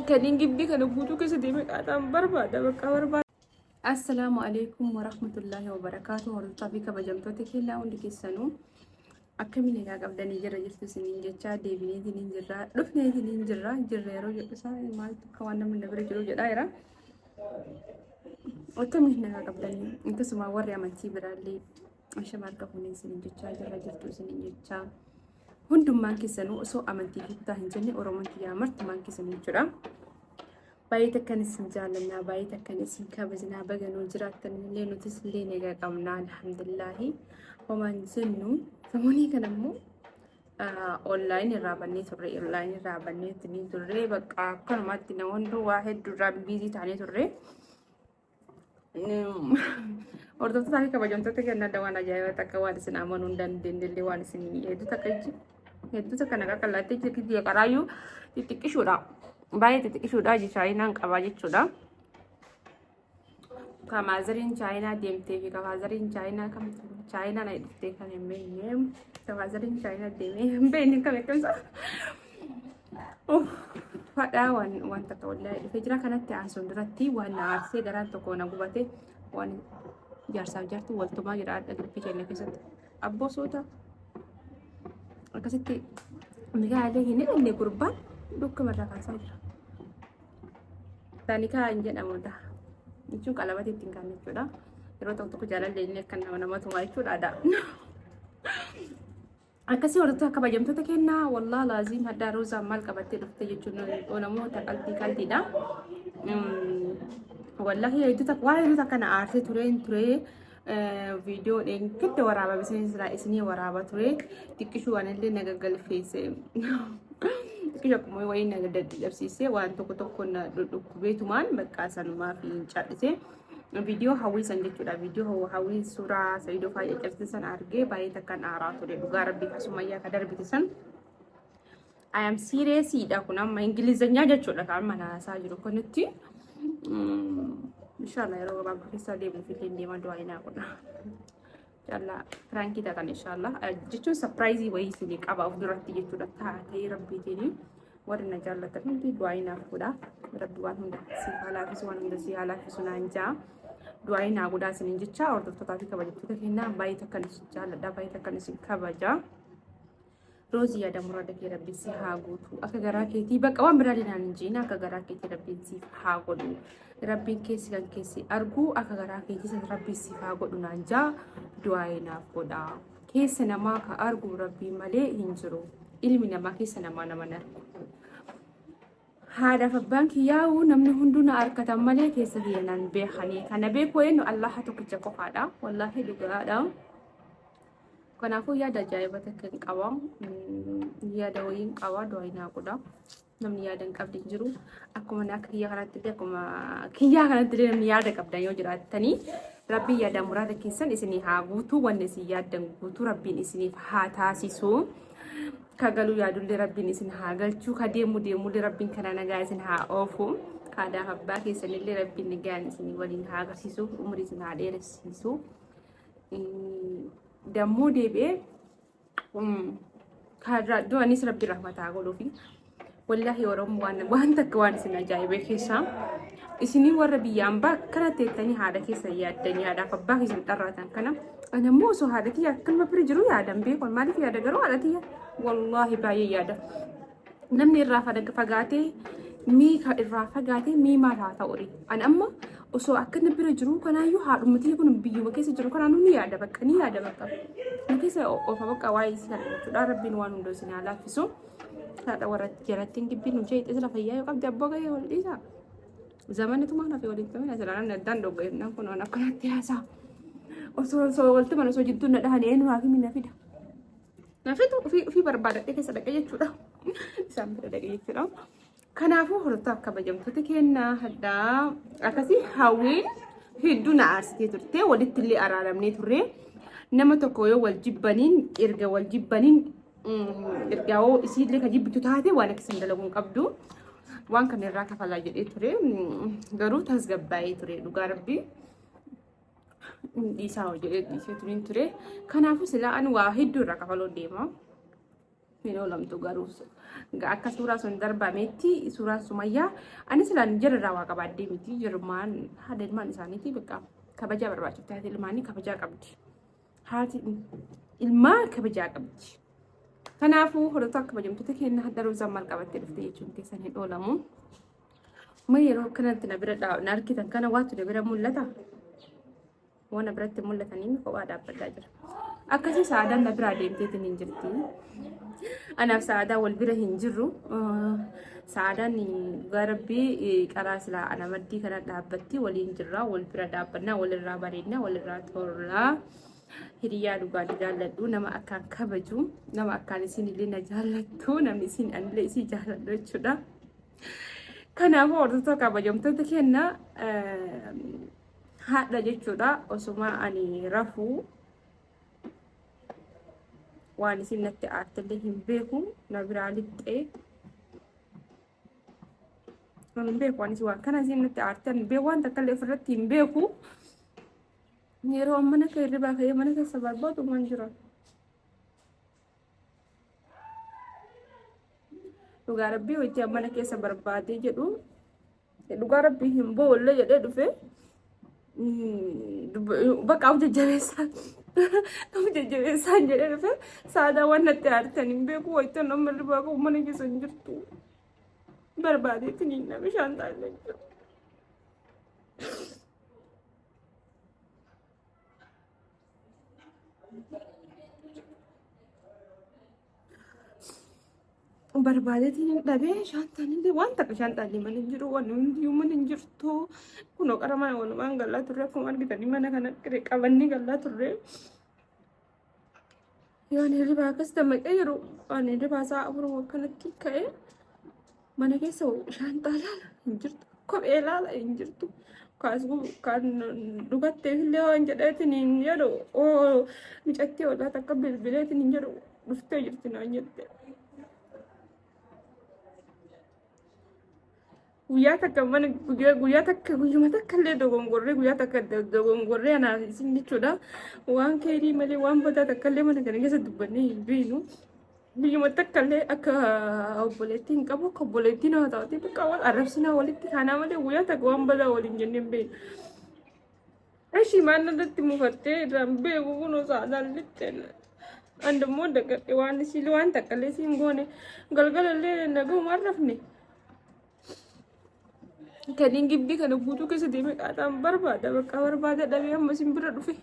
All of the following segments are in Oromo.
كان جيب كان بوتو كذا دي مقادام بربادة بقى بربادة. السلام عليكم ورحمة الله وبركاته. ورطة فيك بجمتوتك لا وندك السنو أكمل لك قبل نجرا جرت سنين جتشا ديبني دين جرا رفني دين جرا جريرو جلسا مال كوانا من نبرة جرو جدايرة أكمل لك قبل أنت سما وري أمتي برالي عشان ما تكونين سنين جتشا جرا جرت سنين جتشا هندم مانك سنو سو أمتي كتا هنجني أرومانتي يا مرت مانك سنين جرا بايتك كان اسم جالنا بايتك كان اسم كابزنا بجنو جراتن اللي نتسلي نجا قمنا الحمد لله وما نزلنو ثمانية كنمو أونلاين رابني ترى أونلاين رابني تني ترى بقى كل ما تناوندو واحد راب بيزي تاني ترى أردت تاني كبجون تتكلم دوانا جاي تكوان سنامون undang dendeli wan sini itu takaji itu takana kakala teki dia karayu titik sudah bayi titik sudah di China kabaji sudah kamazarin China DMT kamazarin China kam China na itu kan emem kamazarin China DMT benin kam kan sa pada wan tatola fejra kanat asun durati wan arse garan to kona gubate wan jarsa jartu walto ma gira ada pichene kesat abbo sota akasitti miga ale hini ne kurban dukka marra kan sa tanika anjen amuda itu kalawati tingkan itu dah terus untuk jalan dia kan nama tuh itu ada akasi orang tuh kabajam tuh kena wallah lazim ada roza mal kabati dokter jujun orang mau kalti dah wallah ya itu tak wah itu tak kena arti ture video yang kita waraba bisnis isini waraba ture tikishu anelle nagagal face kaya kuma wai naga dabsise wan toko na dukubetuman bakasan ma fi chatse video hawi sanje chuda video hawi sura saido fa yakirtisan arge bai takan aratu de dugar bi kasumaya kadar bitisan I am serious ida kuna ma ingilizanya ja chuda kan mana sa jiro konetti inshallah yaro ba kisa de bu fitin de ma do ina kuna yalla pranki ta kan inshallah jichu surprise wai sini qaba of durati jichu da ta tay rabbi tini warna jalla ta kunti do ina kuda rabbi wan hunda si hala fi suwan hunda si hala fi sunanja do ina kuda sinin jicha or to ta fi kabaja to kina bai ta kan jalla da bai ta kan si kabaja rozi ya da murada ke rabbi si hagutu aka gara ke ti ba kawan birali nan jina aka gara ke ti rabbi si hagudu rabbi ke si kan ke si argu aka gara ke ti rabbi si hagudu nanja duaina koda ke sanama ka argu rabbi male hinjuru ilmi nama ke sanama namana hada fa banki yawo namni hunduna arkata male ke sahiyanan be khani kana be ko eno allah to kicha ko fada wallahi duga kana fu ya da jaibata kan qawam ya da wayin qawa do ina kuda namni ya dan qabdi jiru akuma nak ya kana tide kuma kiya kana tide namni ya da qabdan yo jira tani rabbi ya da murada kisan isini ha gutu wanda si ya dan gutu rabbin isini ha tasiso kagalu ya dulle rabbin isin ha galchu kademu demu le rabbin kana naga isin ha ofu kada habba kisan le rabbin naga isini walin ha gasiso umri isin ha dere siso dammo debe kadra do anis rabbi rahmata golo fi wallahi waram wan takwan sina jaibe kisa isini warabi yamba kana tetani hada kisa yaddani hada fabba kisan taratan kana ana muso hada kiya kan maprijru ya dambe kon mali fi hada garo hada tiya wallahi baye yada namni rafa daga fagate mi ka rafa gate mi ma ta tauri an amma uso akan bira kana yu haɗu mutum kun biyu ba kesa jiru kana nuni ya da baka ni ya da baka ni kesa o fa baka wai sai to da rabbin wanu do sina lafiso ta da warat jaratin gibbin je ita la fayya yo kabda boga yo isa zaman itu mana fi walin tamina sala nan dan do ga nan kono na kana tiasa so waltu mana so jiddu na da hane enu haki min nafida nafitu fi barbada kesa da kaje chuda sambre da kaje chuda kanafu horta kabajamtu tekenna hadda akasi hawin hidduna arsite turte walitti li araramne turre nama tokko yo waljibanin irga waljibanin irgawo isidle kajibtu taate wala kisan dalagun qabdu wan kan irra kafala jede turre garu tasgabbaye turre duga rabbi isa jede dise turin turre kanafu sila an wahiddu irra kafalo dema hin oolamtu garuu akka suuraa sun darbametti suuraa Sumayyaa ani silaan jirarraa waa qabaadde miti jirmaan haadha ilmaan isaaniiti bakka kabajaa barbaachifti haati ilmaanii kabajaa qabdi haati ilmaa kabajaa qabdi kanaafuu hordoftoota kabajamtoota keenya hadda roozaan maal qabattee dhufte jechuun keessan hin oolamu ma yeroo kanatti na bira dhaabna argitan kana waatu na bira mul'ata waan biratti mul'atanii kophaa dhaabbachaa jira akkasii saadaan na bira deemteetiin hin jirti anaaf saadaa wal bira hin jirru saadaan garbii qaraa silaa ana maddii kana dhaabbatti waliin jirra wal bira dhaabbannaa walirraa bareednaa walirraa toorraa hiriyaa dhugaa jaalladhu nama akkaan kabaju nama akkaan isin illee na jaallattu namni isin anillee isii jaalladhu jechuudha kanaafuu hordoftoota kabajamtoota keenya haadha jechuudha osuma ani rafuu waan isin natti aartillee hin beeku na biraa lixxee hin beeku waan isin waan kana isin natti aartan beeku waan takka illee ofirratti hin beeku yeroo mana kee irraa ka'ee mana keessa barbaadu man jira dhugaa rabbii hojii mana keessa barbaadee jedhu dhugaa rabbii hin boolle jedhee dhufe bakka jajjabeessaan jedhee dhufe saadaa waan natti aartan hin beeku wayita nama irraa ka'u mana keessa hin jirtu barbaadeetiin hin nama shaantaa illee jiru. Barbaadeetiin dhabee shaantaan illee waan takka shaantaan illee mana hin jiru waan hundiyuu mana hin jirtu kunoo qara mana walumaan galaa turre akkuma argitanii mana kana qabanni galaa turre yoo ani hirribaa akkas dammaqee jiru ani hirribaa isaa afur akkanatti ka'ee mana keessa shaantaa laala hin jirtu kophee laala hin jirtu kaasuu kan dhugatteef illee waan jedheetiin hin jedhu micattee oolaa takka bilbileetiin hin jedhu dhuftee jirti naan jette. guyyaa takka mana guyyaa takka guyyuma takka illee dogongorree guyyaa takka dogongorree ana isin jechuudha waan keerii malee waan badaa takka illee mana kana keessa dubbannee hin beeknu guyyuma takka illee akka obboleettii hin qabu akka obboleettii nama taatee bakka wal arrabsinaa walitti kaanaa malee guyyaa takka waan badaa waliin jennee hin beeknu. Ashii maal irratti mufattee irraan beeku kunoo saadaan lixxeen andammoo dagadhe waan isiin waan takka illee siin goone galgala illee nagahuma arrafne. Kaniin gibbii kana guutuu keessa deemee qaadhaan barbaada bakka barbaada dhabee amma isin bira dhufe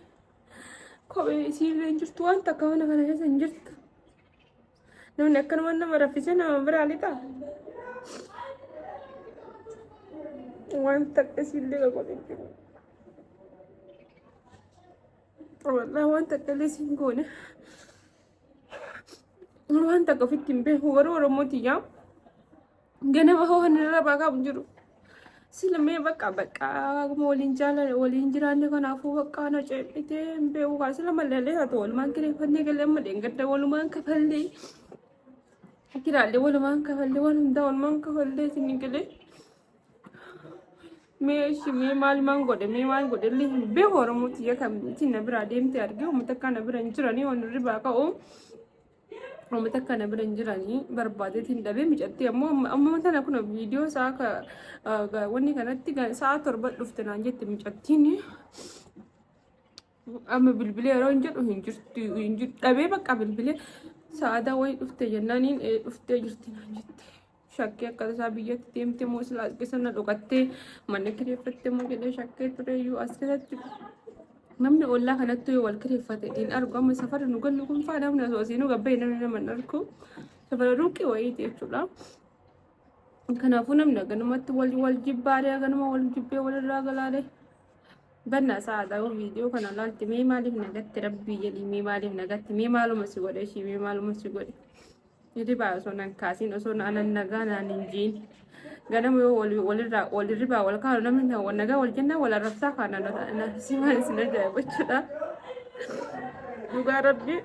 kophee isiillee hin jirtu waan takka mana kana keessa hin jirtu namni akkanuma nama raffisee nama biraa lixa waan takka isiillee qaqqote hin jiru wallaahi waan takka illee isin goone waan takka ofitti hin beeku warra Oromootiyaa ganama hoo hin irra qabu jiru. Silmee bakka waliin jiraanne kanaafuu bakka na ceebitee hin beeku kaa sila malallee haa ta'u walumaan kireeffannee galee amma deengadda walumaan kafallee kiraallee walumaan kafallee waan hundaa walumaan kafallee isin galee mee maal godhe illee hin beeku Oromootiyaa kan isin na biraa deemtee argee uummata akka na bira hin jiranii waan irraa ka'u uummata akka na bira hin jiranii barbaadeetiin dhabee micattee ammoo tana kun viidiyoo isaa wanni kanatti sa'a 7 dhufte naan jette micattiin amma bilbilee yeroo hin jedhu hin jirtu dhabee bakka bilbilee sa'aadaa wayii dhufte jennaaniin dhuftee jirti naan jette shakkii akka isaa biyyatti deemte moo silaa keessa na dhokattee mana kireeffatte moo jedhee shakkee tureeyyuu as keessatti namni ollaa kanatti yoo wal kireeffate hin argu amma safara nu gallu kun faa namni asii nu gabbee namni nama hin argu safara ruuqii wayiiti jechuudha. Kanaafuu namni ganumatti wal jibbaaree ganuma wal jibbee walirraa galaale banna sa'aadaa viidiyoo kana laalti mee maaliif nagatti rabbii jedhii mee maaliif nagatti mee maaluma si godhe ishii mee maaluma si godhe hirribaa osoo nan kaasiin osoo anan nagaa naan hin jiin ganama yoo walirraa wal kaanu namni nagaa wal jennaa wal arrabsaa kaana si maal isin ajaa'ibachuudha dhugaa rabbii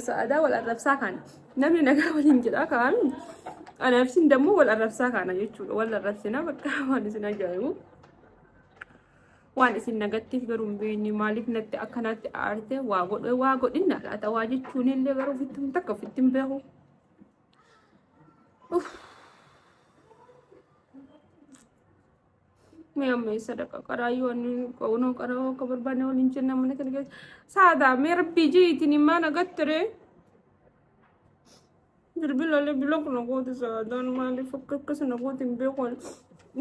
sa'aadaa wal arrabsaa kaana namni nagaa waliin jedhaa kaan anaafsin dammoo wal arrabsaa kaana jechuudha wal arrabsinaa bakka waan isin ajaa'ibu waan isin nagattiif garuu hin beekne maaliif natti akkanatti aarte waa godhinna laata waa jechuun illee garuu ofitti takka ofitti hin beeku. Mee amma sadaqa qaraayyuu wanni qoonoo qaroo akka barbaanne waliin jenna mana kana keessa saadaa mee rabbii jiitiin immaa nagattere bilbilalee biloo kuna goote saadaan maaliif akkasuma goote hin beeku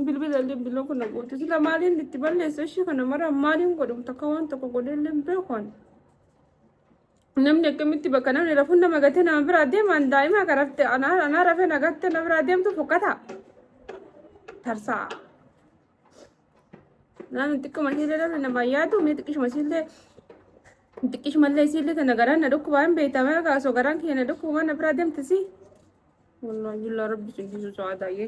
bilbilalee biloo kuna goote sila maaliin itti balleessa ishee kana mara maaliin godhamu takka waan tokko godheellee hin beeku namni akkamitti bakka namni rafuun nama gatee nama biraa deeman daa'ima karafte anaa rafee nagatte nama biraa deemtu fokkata tarsaa. Naan xiqqoo masiilee dhabne nama yaadu mee xiqqishu mallee isiillee tana garaan na dhukkuba hin beekame kaasoo garaan kiyya na dhukkuba na biraa deemtisi. Wallaahi billaa rabbi sinjisu sa'aadaa yee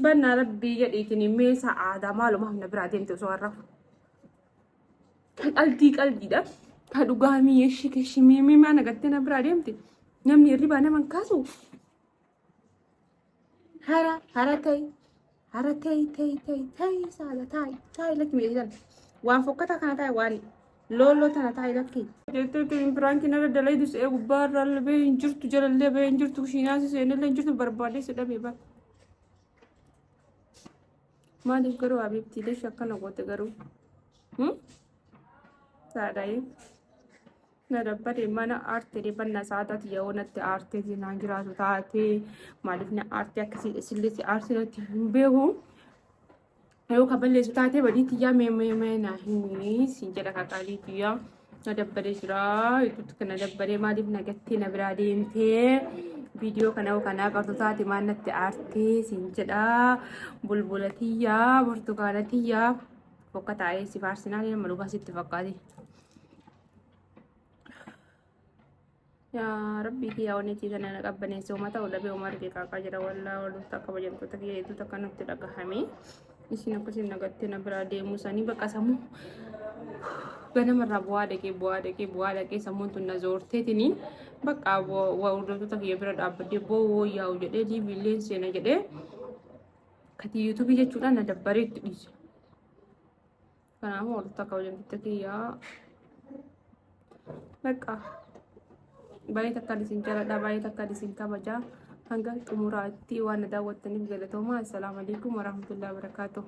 bannaa rabbii jedhiitiin mee sa'aadaa maalumaaf na biraa deemte osoo harrafu. Kan qalbiidha. Kan dhugaa mi'eeshi keeshi mee maa nagattee na biraa deemte namni hirribaa naman kaasu. Hara ta'e. Hara tay saala tay laki meejan waan fokkata kana tay waan lolo tana tay laki jettu impranki na dalay dus e gubbarra lebe injurtu jalalle be injurtu shinaasi seenelle injurtu barbaade sedhabe ba maaliif garuu abibti le shakkana goote garuu saadaayi na dabbare mana aarte de banna saadaati yoonatti aarte dinaan jiraatu taate maaliif na aarte akkasii isillee aarte natti hin beeku yoo kaballeessu taate badiitti yaa mee na himi siin jedha kakaaliitu yaa na dabbare jira ituutti kana dabbare maaliif nagattee na biraa deemtee viidiyoo kana qabdu taate maal natti aarte siin jedha bulbulatiyyaa burtukaanatiyyaa bokka taa'ee si faarsinaa nama dhugaa sitti fakkaate. Ya Rabbi kiyya wanni ciisana na qabbaneessa uummata olabee uummata kee kaaqaa jira wallaa walitti akka bajamtoota kiyya hedduu akka nutti dhagahame isin akkasiin nagattee na biraa deemuu isaanii bakka sammuu ganamarraa bu'aa dhaqee sammuun tun na zoorteetiniin bakka hordoftoota kiyya bira dhaabbadee boo yaa'u jedhee diivilleen seena jedhee kati yuutuubii jechuudhaan na dabbaree itti dhiise. Kanaafuu walitti akka bajamtoota kiyyaa bakka. Baay'ee takka isin jaaladha baay'ee takka isin kabaja hanga xumuraatti waan daawwattaniif galatoomaa. Assalaamu alaykum warahmatullahi wabarakatuh.